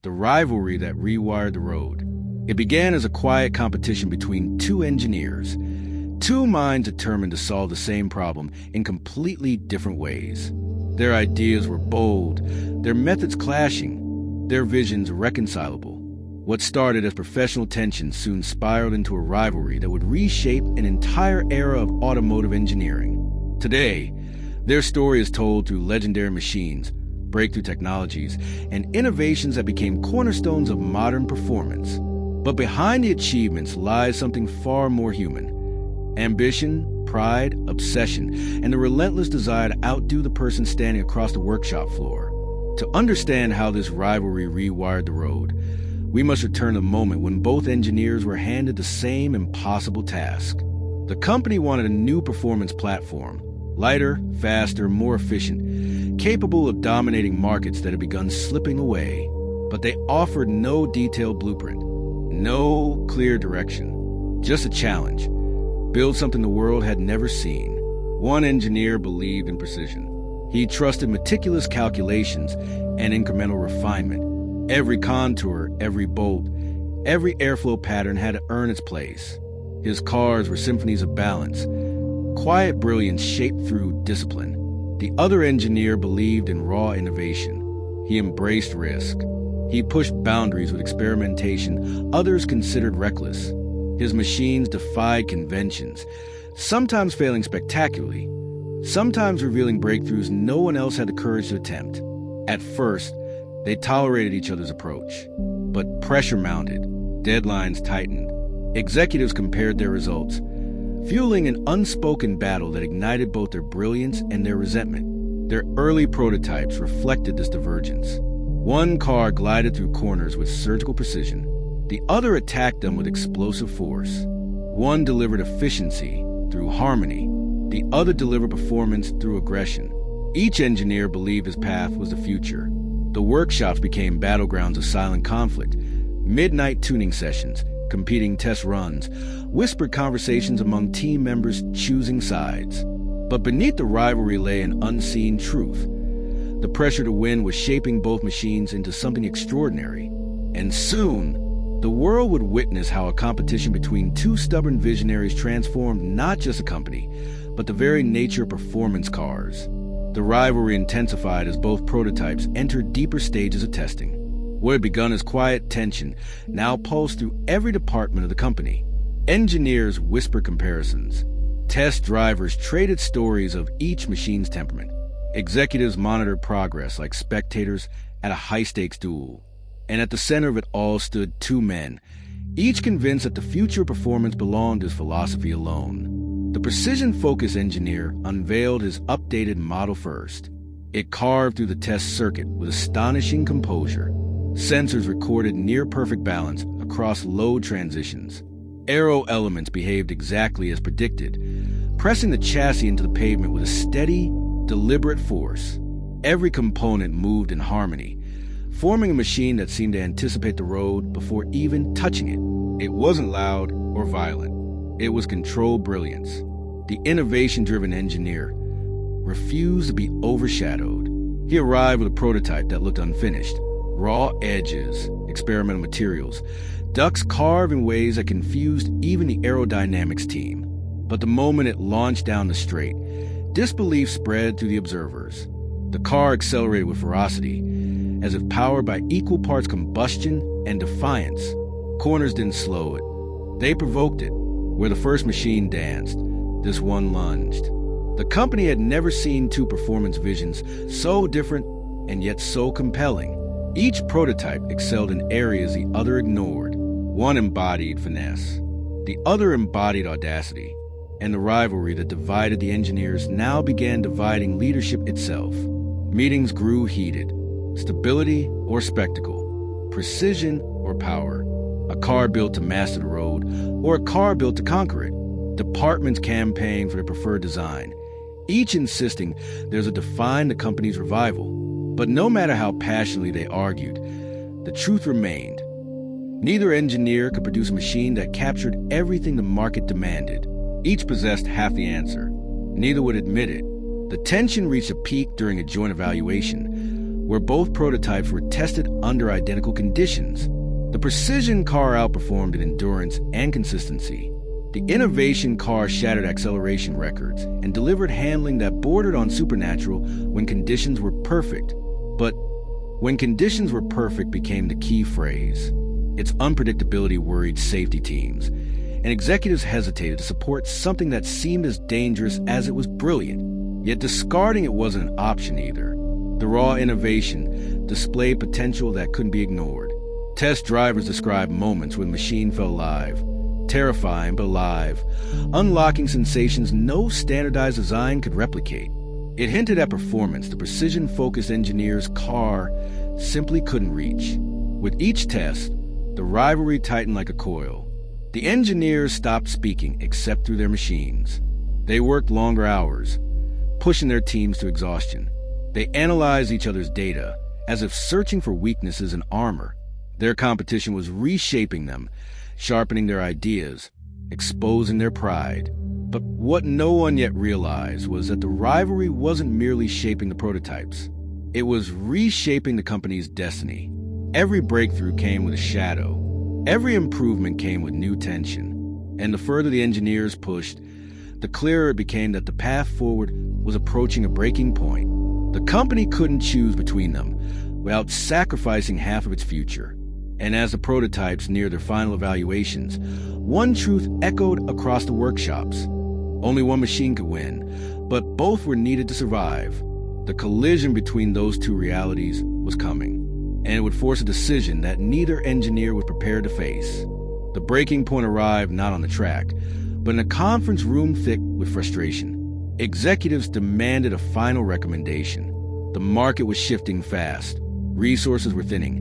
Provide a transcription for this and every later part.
the rivalry that rewired the road. It began as a quiet competition between two engineers, two minds determined to solve the same problem in completely different ways. Their ideas were bold, their methods clashing, their visions irreconcilable. What started as professional tension soon spiraled into a rivalry that would reshape an entire era of automotive engineering. Today, their story is told through legendary machines, breakthrough technologies, and innovations that became cornerstones of modern performance. But behind the achievements lies something far more human. Ambition, pride, obsession, and the relentless desire to outdo the person standing across the workshop floor. To understand how this rivalry rewired the road, we must return to the moment when both engineers were handed the same impossible task. The company wanted a new performance platform, lighter, faster, more efficient, capable of dominating markets that had begun slipping away. But they offered no detailed blueprint, no clear direction, just a challenge. Build something the world had never seen. One engineer believed in precision. He trusted meticulous calculations and incremental refinement. Every contour, every bolt, every airflow pattern had to earn its place. His cars were symphonies of balance, quiet brilliance shaped through discipline. The other engineer believed in raw innovation. He embraced risk. He pushed boundaries with experimentation others considered reckless. His machines defied conventions, sometimes failing spectacularly, sometimes revealing breakthroughs no one else had the courage to attempt. At first, they tolerated each other's approach, but pressure mounted, deadlines tightened, executives compared their results, fueling an unspoken battle that ignited both their brilliance and their resentment. Their early prototypes reflected this divergence. One car glided through corners with surgical precision. The other attacked them with explosive force. One delivered efficiency through harmony. The other delivered performance through aggression. Each engineer believed his path was the future. The workshops became battlegrounds of silent conflict, midnight tuning sessions, competing test runs, whispered conversations among team members choosing sides. But beneath the rivalry lay an unseen truth. The pressure to win was shaping both machines into something extraordinary. And soon, the world would witness how a competition between two stubborn visionaries transformed not just a company, but the very nature of performance cars. The rivalry intensified as both prototypes entered deeper stages of testing. What had begun as quiet tension now pulsed through every department of the company. Engineers whispered comparisons. Test drivers traded stories of each machine's temperament. Executives monitored progress like spectators at a high-stakes duel. And at the center of it all stood two men, each convinced that the future of performance belonged to his philosophy alone. The precision-focused engineer unveiled his updated Model First. It carved through the test circuit with astonishing composure. Sensors recorded near-perfect balance across load transitions. Aero elements behaved exactly as predicted, pressing the chassis into the pavement with a steady, deliberate force. Every component moved in harmony, forming a machine that seemed to anticipate the road before even touching it. It wasn't loud or violent. It was controlled brilliance. The innovation-driven engineer refused to be overshadowed. He arrived with a prototype that looked unfinished. Raw edges, experimental materials, ducts carved in ways that confused even the aerodynamics team. But the moment it launched down the straight, disbelief spread through the observers. The car accelerated with ferocity, as if powered by equal parts combustion and defiance. Corners didn't slow it. They provoked it. Where the first machine danced, this one lunged. The company had never seen two performance visions so different and yet so compelling. Each prototype excelled in areas the other ignored. One embodied finesse. The other embodied audacity. And the rivalry that divided the engineers now began dividing leadership itself. Meetings grew heated. Stability or spectacle, precision or power, a car built to master the road or a car built to conquer it. Departments campaigned for their preferred design, each insisting there's a define the company's revival. But no matter how passionately they argued, the truth remained. Neither engineer could produce a machine that captured everything the market demanded. Each possessed half the answer. Neither would admit it. The tension reached a peak during a joint evaluation. where both prototypes were tested under identical conditions. The precision car outperformed in endurance and consistency. The innovation car shattered acceleration records and delivered handling that bordered on supernatural when conditions were perfect. But when conditions were perfect became the key phrase. Its unpredictability worried safety teams, and executives hesitated to support something that seemed as dangerous as it was brilliant. Yet discarding it wasn't an option either. The raw innovation displayed potential that couldn't be ignored. Test drivers described moments when the machine felt alive, terrifying but alive, unlocking sensations no standardized design could replicate. It hinted at performance the precision-focused engineer's car simply couldn't reach. With each test, the rivalry tightened like a coil. The engineers stopped speaking except through their machines. They worked longer hours, pushing their teams to exhaustion. They analyzed each other's data, as if searching for weaknesses in armor. Their competition was reshaping them, sharpening their ideas, exposing their pride. But what no one yet realized was that the rivalry wasn't merely shaping the prototypes. It was reshaping the company's destiny. Every breakthrough came with a shadow. Every improvement came with new tension. And the further the engineers pushed, the clearer it became that the path forward was approaching a breaking point. The company couldn't choose between them without sacrificing half of its future. And as the prototypes neared their final evaluations, one truth echoed across the workshops. Only one machine could win, but both were needed to survive. The collision between those two realities was coming, and it would force a decision that neither engineer was prepared to face. The breaking point arrived not on the track, but in a conference room thick with frustration. Executives demanded a final recommendation. The market was shifting fast, resources were thinning,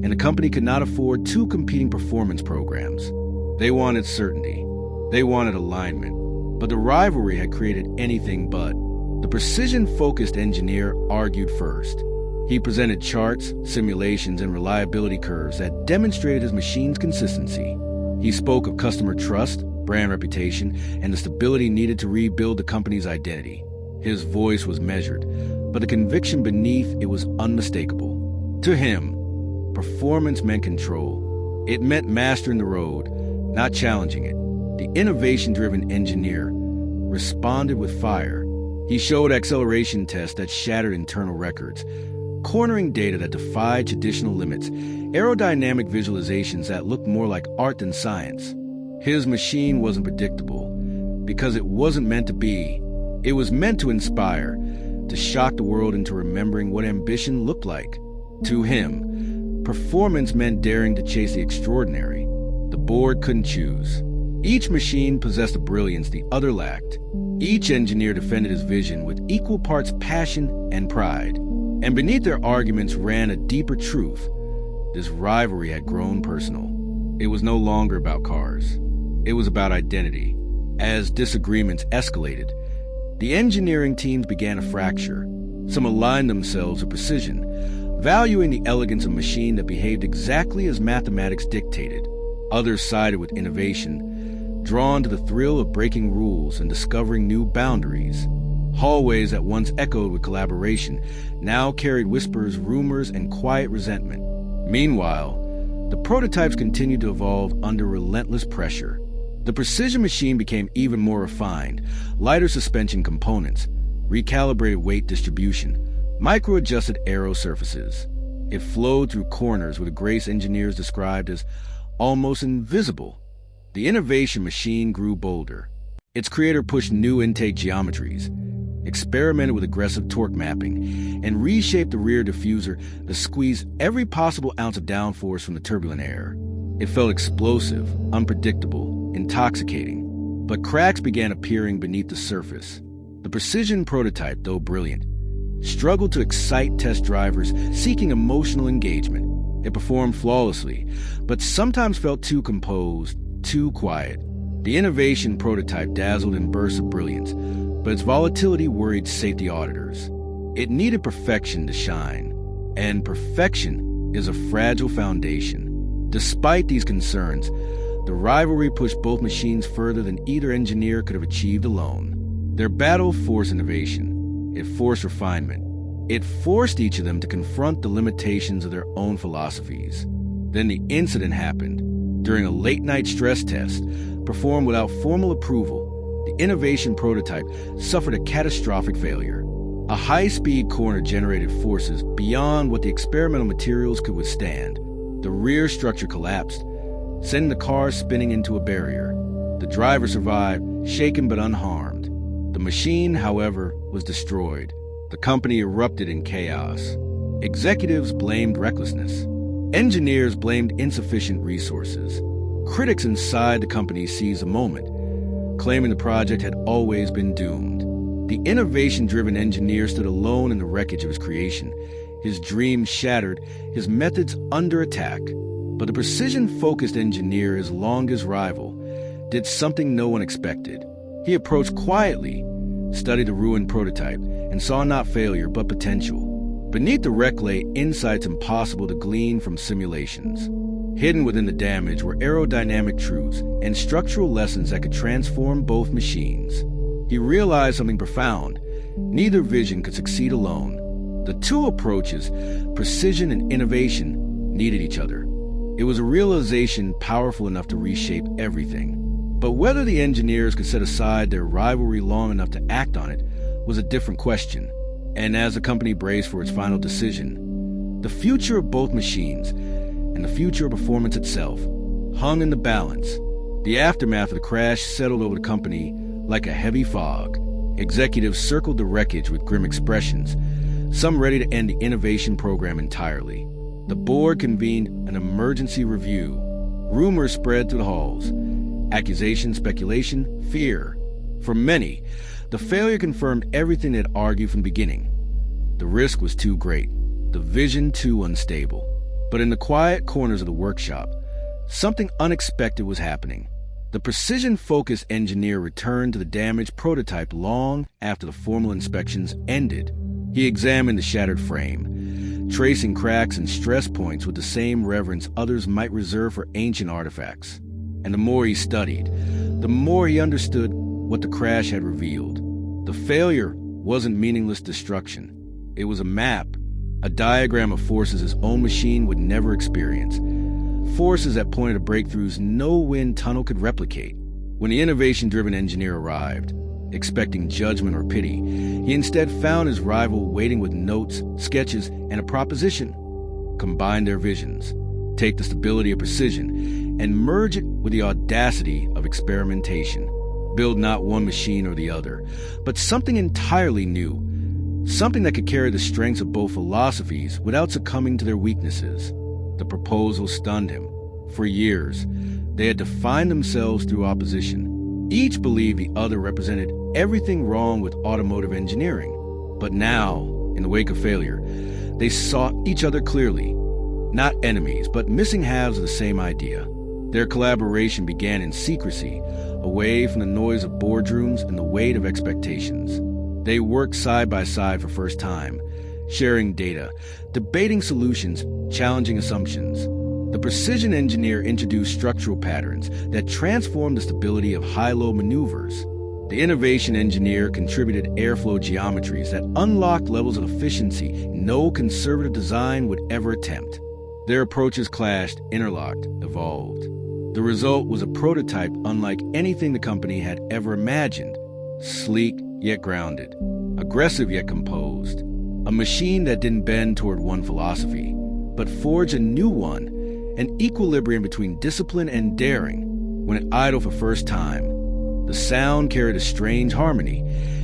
and the company could not afford two competing performance programs. They wanted certainty. They wanted alignment. But the rivalry had created anything but. The precision-focused engineer argued first. He presented charts, simulations, and reliability curves that demonstrated his machine's consistency. He spoke of customer trust, brand reputation, and the stability needed to rebuild the company's identity. His voice was measured, but the conviction beneath it was unmistakable. To him, performance meant control. It meant mastering the road, not challenging it. The innovation-driven engineer responded with fire. He showed acceleration tests that shattered internal records, cornering data that defied traditional limits, aerodynamic visualizations that looked more like art than science. His machine wasn't predictable because it wasn't meant to be. It was meant to inspire, to shock the world into remembering what ambition looked like. To him, performance meant daring to chase the extraordinary. The board couldn't choose. Each machine possessed a brilliance the other lacked. Each engineer defended his vision with equal parts passion and pride. And beneath their arguments ran a deeper truth. This rivalry had grown personal. It was no longer about cars. It was about identity. As disagreements escalated, the engineering teams began to fracture. Some aligned themselves with precision, valuing the elegance of a machine that behaved exactly as mathematics dictated. Others sided with innovation, drawn to the thrill of breaking rules and discovering new boundaries. Hallways that once echoed with collaboration now carried whispers, rumors, and quiet resentment. Meanwhile, the prototypes continued to evolve under relentless pressure. The precision machine became even more refined, lighter suspension components, recalibrated weight distribution, micro-adjusted aero surfaces. It flowed through corners with a grace engineers described as almost invisible. The innovation machine grew bolder. Its creator pushed new intake geometries, experimented with aggressive torque mapping, and reshaped the rear diffuser to squeeze every possible ounce of downforce from the turbulent air. It felt explosive, unpredictable, intoxicating. But cracks began appearing beneath the surface. The precision prototype, though brilliant, struggled to excite test drivers seeking emotional engagement. It performed flawlessly, but sometimes felt too composed, too quiet. The innovation prototype dazzled in bursts of brilliance, but its volatility worried safety auditors. It needed perfection to shine, and perfection is a fragile foundation. Despite these concerns, the rivalry pushed both machines further than either engineer could have achieved alone. Their battle forced innovation. It forced refinement. It forced each of them to confront the limitations of their own philosophies. Then the incident happened. During a late-night stress test, performed without formal approval, the innovation prototype suffered a catastrophic failure. A high-speed corner generated forces beyond what the experimental materials could withstand. The rear structure collapsed, sending the car spinning into a barrier. The driver survived, shaken but unharmed. The machine, however, was destroyed. The company erupted in chaos. Executives blamed recklessness. Engineers blamed insufficient resources. Critics inside the company seized a moment, claiming the project had always been doomed. The innovation-driven engineer stood alone in the wreckage of his creation, his dreams shattered, his methods under attack. But the precision-focused engineer, his longest rival, did something no one expected. He approached quietly, studied the ruined prototype, and saw not failure but potential. Beneath the wreck lay insights impossible to glean from simulations. Hidden within the damage were aerodynamic truths and structural lessons that could transform both machines. He realized something profound. Neither vision could succeed alone. The two approaches, precision and innovation, needed each other. It was a realization powerful enough to reshape everything. But whether the engineers could set aside their rivalry long enough to act on it was a different question. And as the company braced for its final decision, the future of both machines and the future of performance itself hung in the balance. The aftermath of the crash settled over the company like a heavy fog. Executives circled the wreckage with grim expressions, some ready to end the innovation program entirely. The board convened an emergency review. Rumors spread through the halls. Accusation, speculation, fear. For many, the failure confirmed everything they'd argued from the beginning. The risk was too great, the vision too unstable. But in the quiet corners of the workshop, something unexpected was happening. The precision-focused engineer returned to the damaged prototype long after the formal inspections ended. He examined the shattered frame, tracing cracks and stress points with the same reverence others might reserve for ancient artifacts. And the more he studied, the more he understood what the crash had revealed. The failure wasn't meaningless destruction. It was a map, a diagram of forces his own machine would never experience. Forces that pointed to breakthroughs no wind tunnel could replicate. When the innovation-driven engineer arrived, expecting judgment or pity, he instead found his rival waiting with notes, sketches, and a proposition. Combine their visions, take the stability of precision, and merge it with the audacity of experimentation. Build not one machine or the other, but something entirely new, something that could carry the strengths of both philosophies without succumbing to their weaknesses. The proposal stunned him. For years, they had defined themselves through opposition. Each believed the other represented everything wrong with automotive engineering. But now, in the wake of failure, they saw each other clearly. Not enemies, but missing halves of the same idea. Their collaboration began in secrecy, away from the noise of boardrooms and the weight of expectations. They worked side by side for the first time, sharing data, debating solutions, challenging assumptions. The precision engineer introduced structural patterns that transformed the stability of high-low maneuvers. The innovation engineer contributed airflow geometries that unlocked levels of efficiency no conservative design would ever attempt. Their approaches clashed, interlocked, evolved. The result was a prototype unlike anything the company had ever imagined. Sleek yet grounded, aggressive yet composed. A machine that didn't bend toward one philosophy, but forged a new one, an equilibrium between discipline and daring. When it idled for the first time, the sound carried a strange harmony,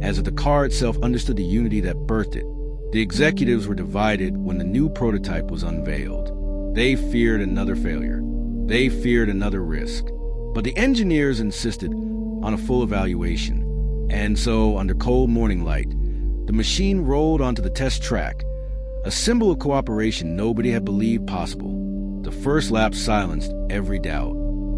as if the car itself understood the unity that birthed it. The executives were divided when the new prototype was unveiled. They feared another failure. They feared another risk. But the engineers insisted on a full evaluation. And so, under cold morning light, the machine rolled onto the test track, a symbol of cooperation nobody had believed possible. The first lap silenced every doubt.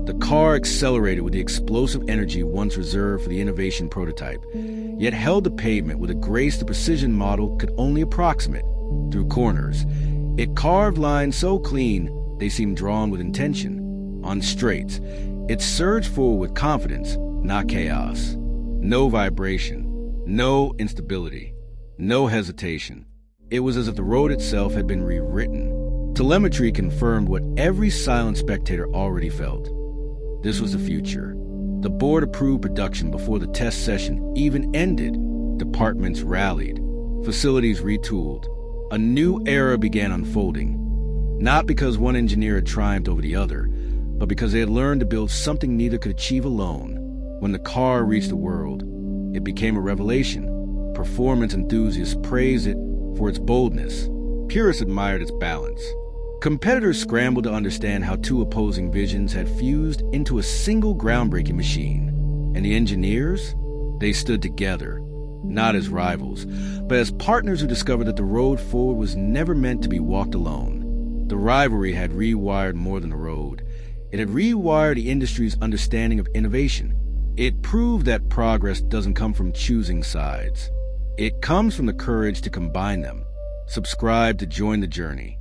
The car accelerated with the explosive energy once reserved for the innovation prototype, yet held the pavement with a grace the precision model could only approximate. Through corners, it carved lines so clean they seemed drawn with intention. On straights, it surged forward with confidence, not chaos. No vibration, no instability, no hesitation. It was as if the road itself had been rewritten. Telemetry confirmed what every silent spectator already felt. This was the future. The board approved production before the test session even ended. Departments rallied. Facilities retooled. A new era began unfolding. Not because one engineer had triumphed over the other, but because they had learned to build something neither could achieve alone. When the car reached the world, it became a revelation. Performance enthusiasts praised it for its boldness. Purists admired its balance. Competitors scrambled to understand how two opposing visions had fused into a single groundbreaking machine. And the engineers? They stood together, not as rivals, but as partners who discovered that the road forward was never meant to be walked alone. The rivalry had rewired more than the road. It had rewired the industry's understanding of innovation. It proved that progress doesn't come from choosing sides. It comes from the courage to combine them. Subscribe to join the journey.